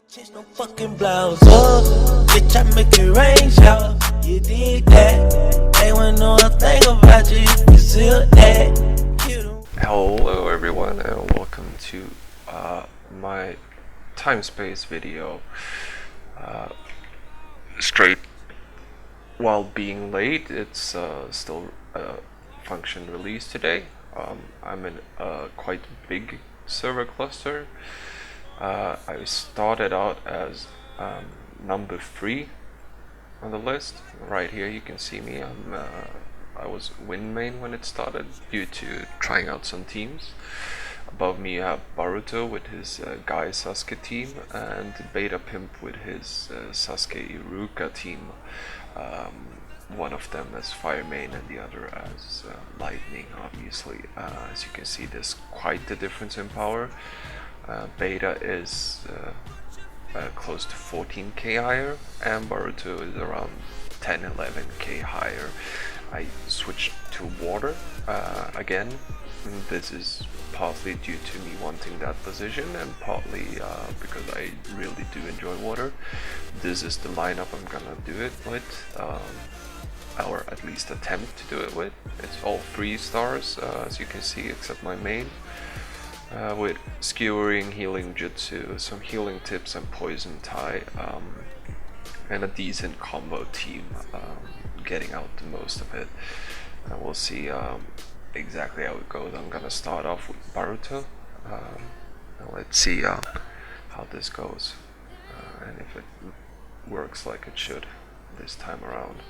Change no fucking blouse up, bitch, I make it rain shower. You did that, they wanna know a thing about you, you conceal that. Hello everyone and welcome to my time-space video. Straight while being late, it's still function release today. I'm in a quite big server cluster. I started out as number 3 on the list. Right here you can see me. I was win main when it started due to trying out some teams. Above me you have Baruto with his Guy Sasuke team and Beta Pimp with his Sasuke Iruka team. One of them as Fire main and the other as Lightning, obviously. As you can see, there's quite the difference in power. Beta is close to 14k higher and Baruto is around 10-11k higher. I switched to water again. This is partly due to me wanting that position and partly because I really do enjoy water. This is the lineup I'm gonna do it with, or at least attempt to do it with. It's all 3 stars as you can see, except my main. With skewering, healing jutsu, some healing tips and poison tie, and a decent combo team, getting out the most of it. And we'll see exactly how it goes. I'm gonna start off with Baruto, and let's see how this goes, and if it works like it should this time around.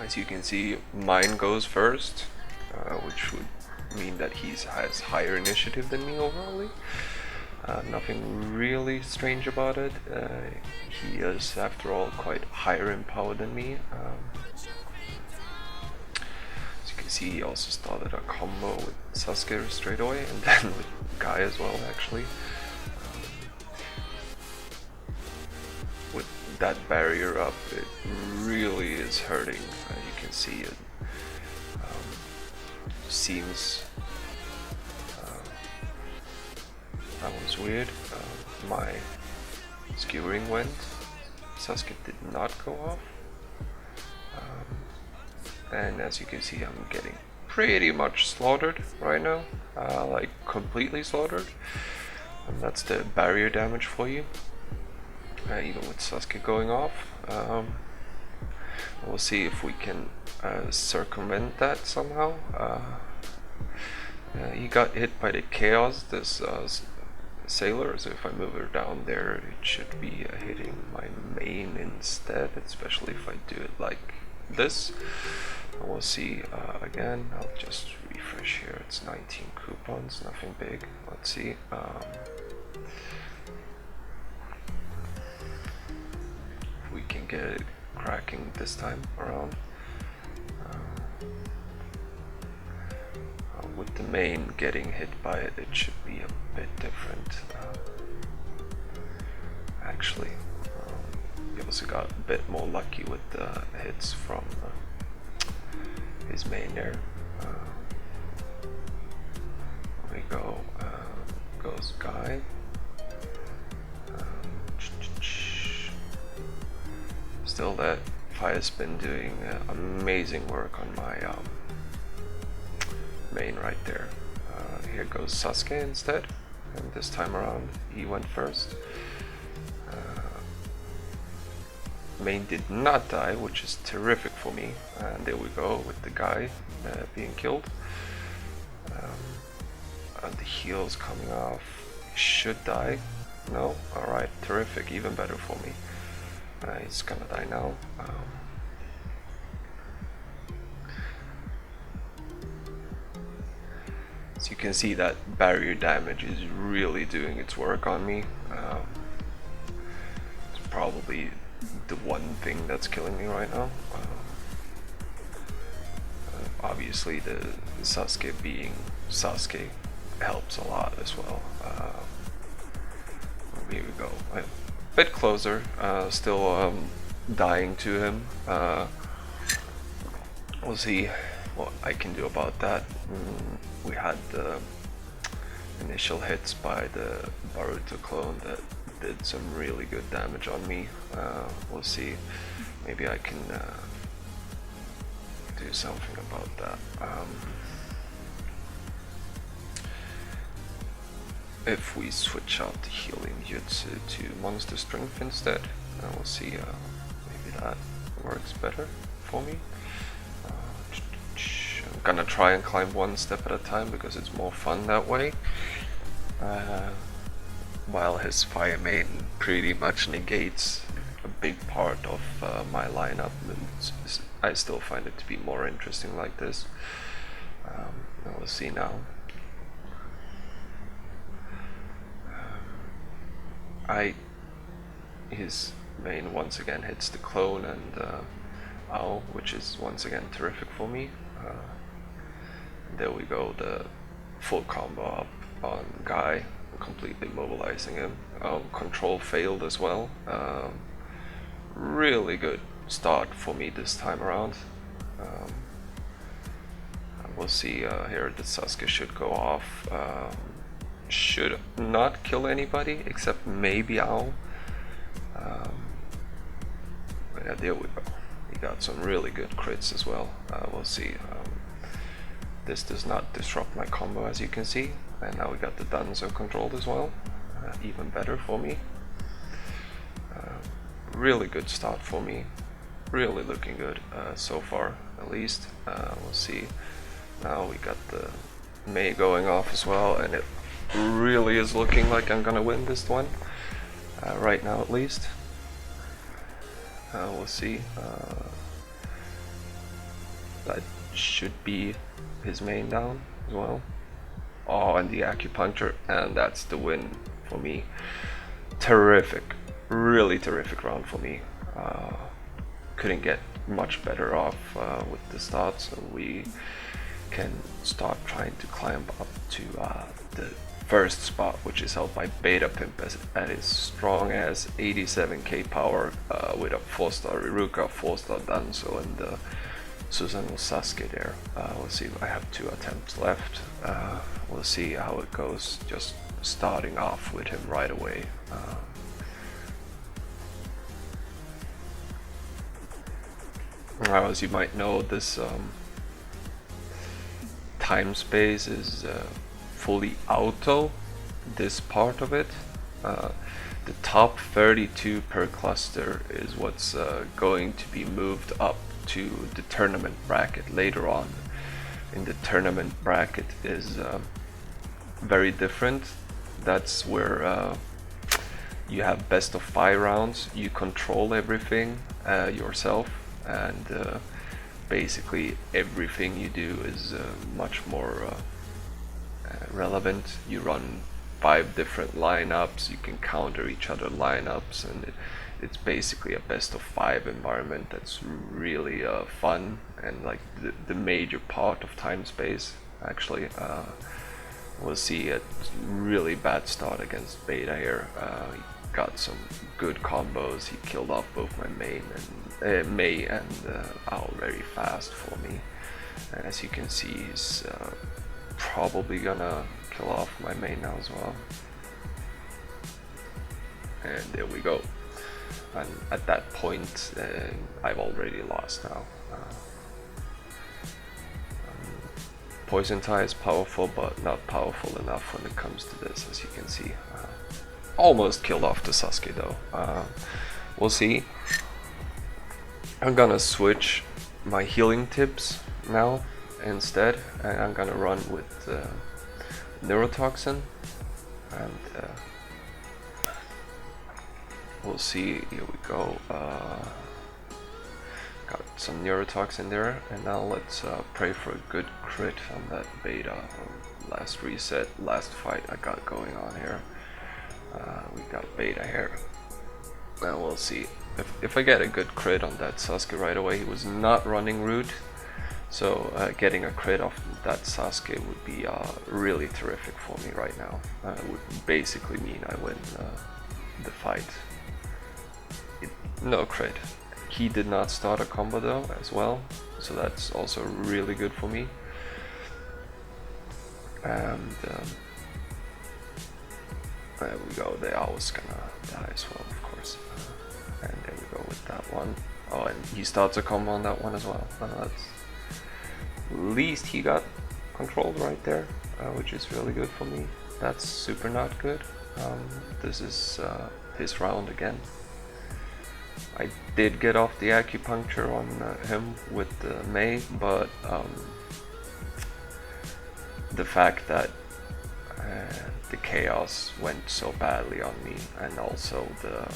As you can see, mine goes first, which would mean that he has higher initiative than me overall. Nothing really strange about it. He is, after all, quite higher in power than me. As you can see, he also started a combo with Sasuke straight away, and then with Guy as well, actually. With that barrier up, it really is hurting. You can see it seems that was weird. My skewering went. Sasuke did not go off, and as you can see, I'm getting pretty much slaughtered right now, like completely slaughtered, and that's the barrier damage for you. Even with Sasuke going off. We'll see if we can circumvent that somehow. He got hit by the Chaos, this Sailor, so if I move her down there it should be hitting my main instead, especially if I do it like this. And we'll see again. I'll just refresh here. It's 19 coupons, nothing big. Let's see. We can get it cracking this time around. With the main getting hit by it, it should be a bit different. Actually, he also got a bit more lucky with the hits from his main there. There we go. Goes Guy. Still, that Fire's been doing amazing work on my main right there. Here goes Sasuke instead, and this time around he went first. Main did not die, which is terrific for me, and there we go with the Guy being killed. And the heals coming off. He should die. No? Alright, terrific, even better for me. He's gonna die now. So you can see that barrier damage is really doing its work on me. It's probably the one thing that's killing me right now. Obviously the Sasuke being Sasuke helps a lot as well. Here we go. Bit closer, still dying to him. We'll see what I can do about that. We had the initial hits by the Baruto clone that did some really good damage on me. We'll see. Maybe I can do something about that. If we switch out the healing jutsu to monster strength instead, we'll see. Maybe that works better for me. I'm gonna try and climb one step at a time because it's more fun that way. While his Fire Maiden pretty much negates a big part of my lineup, I still find it to be more interesting like this. We'll see now. His main once again hits the clone and Ao, which is once again terrific for me. There we go, the full combo up on Guy, completely mobilizing him. Control failed as well. Really good start for me this time around. We'll see here that Sasuke should go off. Should not kill anybody except maybe Ao. Yeah, there we go. He got some really good crits as well. We'll see. This does not disrupt my combo, as you can see. And now we got the Danzo controlled as well. Even better for me. Really good start for me. Really looking good so far, at least. We'll see. Now we got the Mei going off as well, and it really is looking like I'm gonna win this one. Right now, at least. We'll see. That should be his main down as well. Oh, and the acupuncture, and that's the win for me. Terrific, really terrific round for me. Couldn't get much better off with the start, so we can start trying to climb up to the first spot, which is held by Beta Pimp at his strong as 87k power with a 4-star Iruka, 4-star Danzo, and Susanoo Sasuke there. We'll see. I have 2 attempts left. We'll see how it goes. Just starting off with him right away. Now, as you might know, this time space is fully auto. This part of it. The top 32 per cluster is what's going to be moved up to the tournament bracket later on. In the tournament bracket is very different. That's where you have best of 5 rounds. You control everything yourself, and basically everything you do is much more relevant. You run 5 different lineups, you can counter each other lineups, and it's basically a best of 5 environment that's really fun and like the major part of time space actually. We'll see a really bad start against Beta here. He got some good combos, he killed off both my Mei and Ao very fast for me. And as you can see, he's probably gonna kill off my Mei now as well. And there we go. And at that point, I've already lost now. Poison Tie is powerful, but not powerful enough when it comes to this, as you can see. Almost killed off the Sasuke though. We'll see. I'm gonna switch my healing tips now instead, and I'm gonna run with Neurotoxin, and we'll see. Here we go. Got some Neurotoxin there, and now let's pray for a good crit on that Beta. Last reset, last fight I got going on here. We got Beta here. Now we'll see. If I get a good crit on that Sasuke right away, he was not running root, so getting a crit off that Sasuke would be really terrific for me right now. It would basically mean I win the fight. No crit. He did not start a combo though as well, so that's also really good for me. And there we go, the owl's gonna die as well, of course. And there we go with that one. Oh, and he starts a combo on that one as well. That's at least he got controlled right there, which is really good for me. That's super not good. This is his round again. I did get off the acupuncture on him with the Mei, but the fact that the chaos went so badly on me, and also the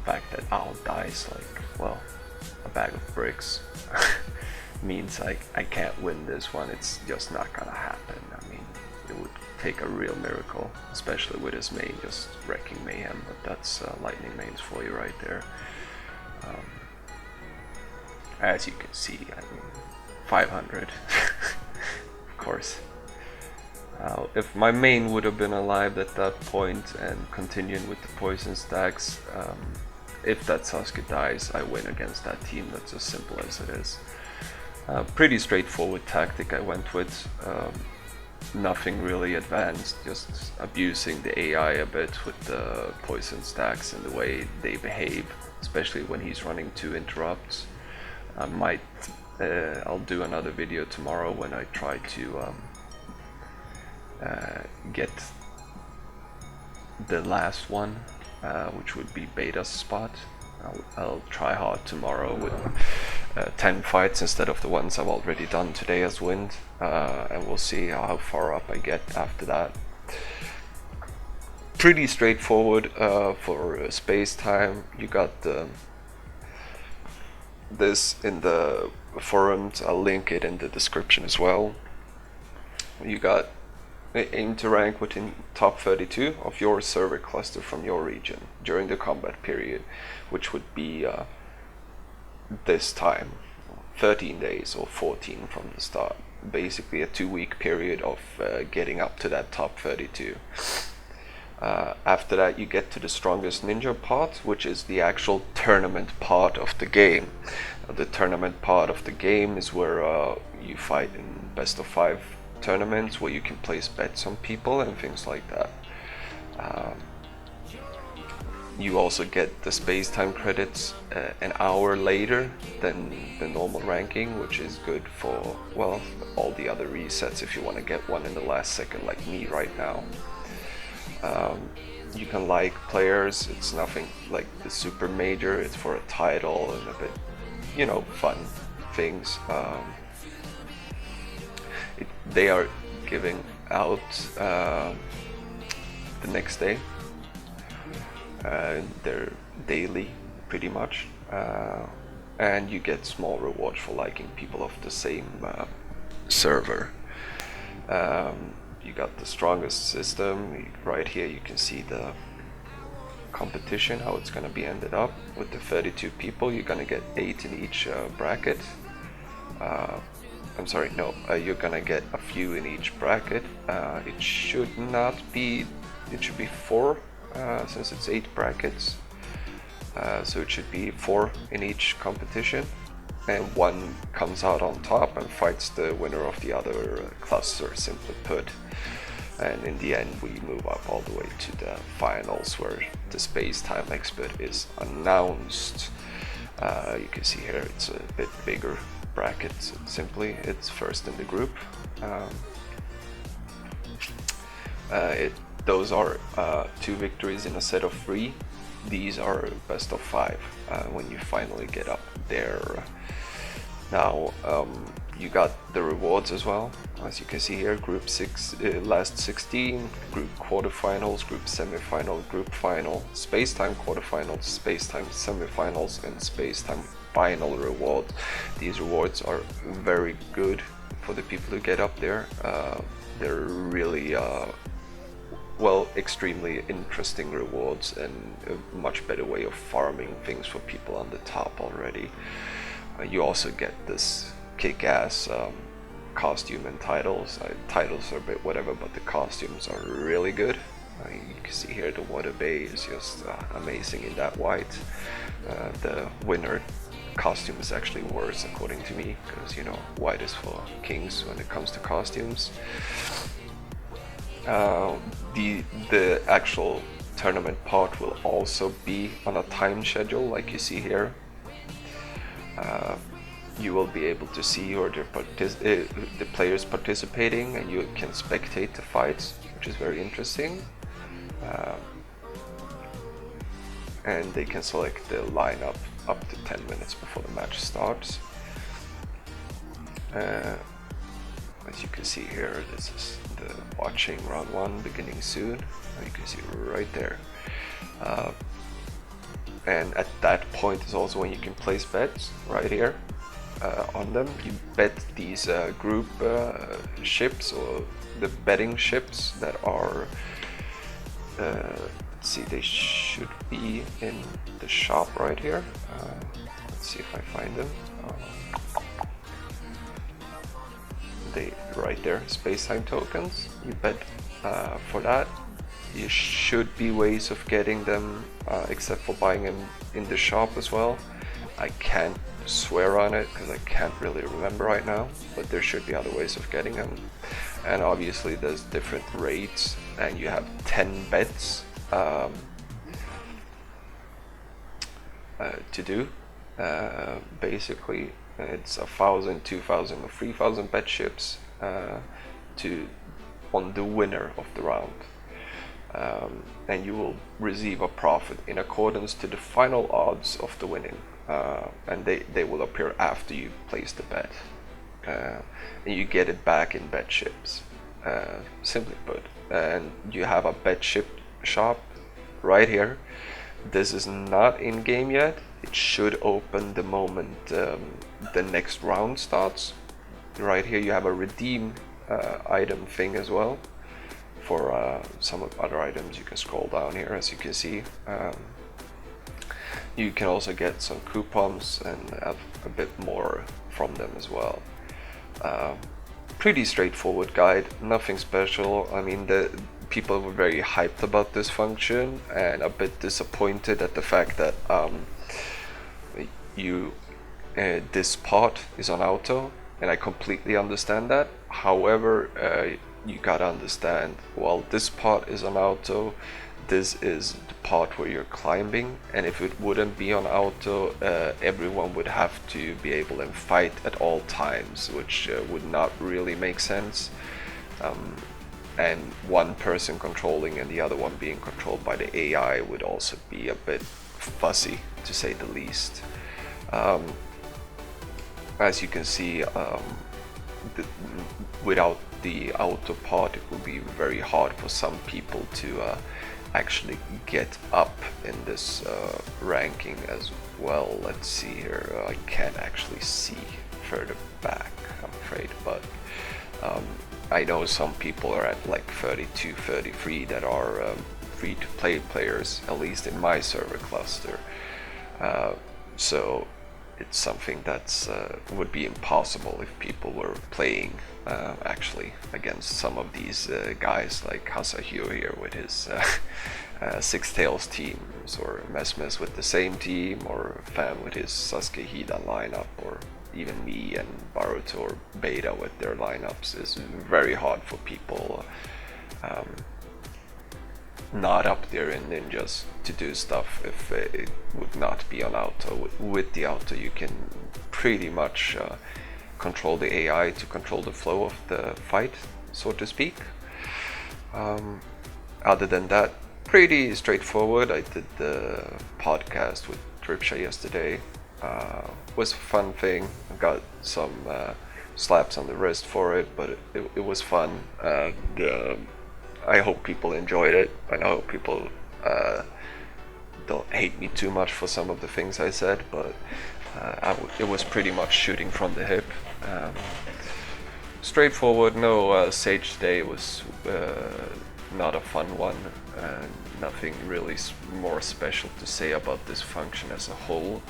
fact that Owl dies like, well, a bag of bricks means I can't win this one. It's just not gonna happen. I mean, it would take a real miracle, especially with his main just wrecking Mayhem, but that's lightning mains for you right there. As you can see, I mean, 500 of course. If my main would have been alive at that point and continuing with the poison stacks, if that Sasuke dies, I win against that team. That's as simple as it is. Pretty straightforward tactic I went with. Nothing really advanced, just abusing the AI a bit with the poison stacks and the way they behave, especially when he's running 2 interrupts. I'll do another video tomorrow when I try to get the last one, which would be Beta's spot. I'll try hard tomorrow with 10 fights instead of the ones I've already done today as Wind, and we'll see how far up I get after that. Pretty straightforward for space time. You got this in the forums, I'll link it in the description as well. You got aim to rank within top 32 of your server cluster from your region during the combat period, which would be this time, 13 days or 14 from the start. Basically a 2-week period of getting up to that top 32. After that you get to the strongest ninja part, which is the actual tournament part of the game. The tournament part of the game is where you fight in best of 5 tournaments where you can place bets on people and things like that. You also get the space time credits an hour later than the normal ranking, which is good for, well, all the other resets if you want to get one in the last second like me right now. You can like players, it's nothing like the super major, it's for a title and a bit, you know, fun things. They are giving out the next day. They're daily pretty much, and you get small rewards for liking people of the same server. You got the strongest system. Right here you can see the competition, how it's gonna be ended up. With the 32 people you're gonna get 8 in each bracket. I'm sorry, no, you're gonna get a few in each bracket. It should not be, it should be 4 since it's 8 brackets. So it should be 4 in each competition, and one comes out on top and fights the winner of the other cluster, simply put. And in the end we move up all the way to the finals where the space time expert is announced. You can see here it's a bit bigger bracket, simply it's first in the group. Those are 2 victories in a set of 3. These are best of 5 when you finally get up there. Now you got the rewards as well, as you can see here. Group 6, last 16, group quarterfinals, group semifinal, group final, space-time quarterfinals, space-time semifinals, and space-time final reward. These rewards are very good for the people who get up there. They're really well, extremely interesting rewards and a much better way of farming things for people on the top already. You also get this kick-ass costume and titles. Titles are a bit whatever, but the costumes are really good. You can see here the Water Bay is just amazing in that white. The winner costume is actually worse according to me, because you know, white is for kings when it comes to costumes. The actual tournament part will also be on a time schedule, like you see here. You will be able to see who are the players participating, and you can spectate the fights, which is very interesting. And they can select the lineup up to 10 minutes before the match starts. As you can see here, this is the watching round 1 beginning soon. You can see right there. And at that point is also when you can place bets right here on them. You bet these group ships, or the betting ships that are let's see, they should be in the shop right here. Let's see if I find them. They right there, space-time tokens. You bet for that. You should be ways of getting them, except for buying them in the shop as well. I can't swear on it because I can't really remember right now, but there should be other ways of getting them. And obviously there's different rates, and you have 10 bets to do. Basically it's 1,000, 2,000 or 3,000 bet ships on the winner of the round. And you will receive a profit in accordance to the final odds of the winning, and they will appear after you place the bet, and you get it back in bet ships, simply put. And you have a bet ship shop right here. This is not in game yet. It should open the moment the next round starts. Right here you have a redeem item thing as well. For some of other items, you can scroll down here, as you can see. You can also get some coupons and have a bit more from them as well. Pretty straightforward guide, nothing special. I mean, the people were very hyped about this function and a bit disappointed at the fact that this part is on auto, and I completely understand that. However, you gotta understand, while this part is on auto, this is the part where you're climbing, and if it wouldn't be on auto, everyone would have to be able to fight at all times, which would not really make sense. And one person controlling and the other one being controlled by the AI would also be a bit fuzzy, to say the least. As you can see, without the auto part, it would be very hard for some people to actually get up in this ranking as well. Let's see here. I can't actually see further back, I'm afraid, but I know some people are at like 32, 33 that are free-to-play players, at least in my server cluster. So it's something that's would be impossible if people were playing actually against some of these guys like Hasahiro here with his Six Tails teams, or Mesmes with the same team, or Fan with his Sasuke Hida lineup, or even me and Baruto or Beta with their lineups. Is very hard for people not up there in ninjas to do stuff if it would not be on auto. With the auto you can pretty much control the AI to control the flow of the fight, so to speak. Other than that, pretty straightforward. I did the podcast with Dripsha yesterday. Was a fun thing. I got some slaps on the wrist for it, but it was fun. I hope people enjoyed it, and I hope people don't hate me too much for some of the things I said, but it was pretty much shooting from the hip. Straightforward, no Sage Day was not a fun one, and nothing really more special to say about this function as a whole.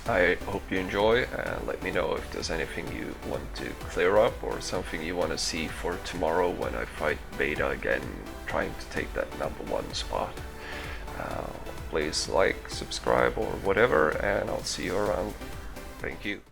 I hope you enjoy, and let me know if there's anything you want to clear up or something you want to see for tomorrow when I fight Beta again, trying to take that #1 spot. please like, subscribe, or whatever, and I'll see you around. Thank you.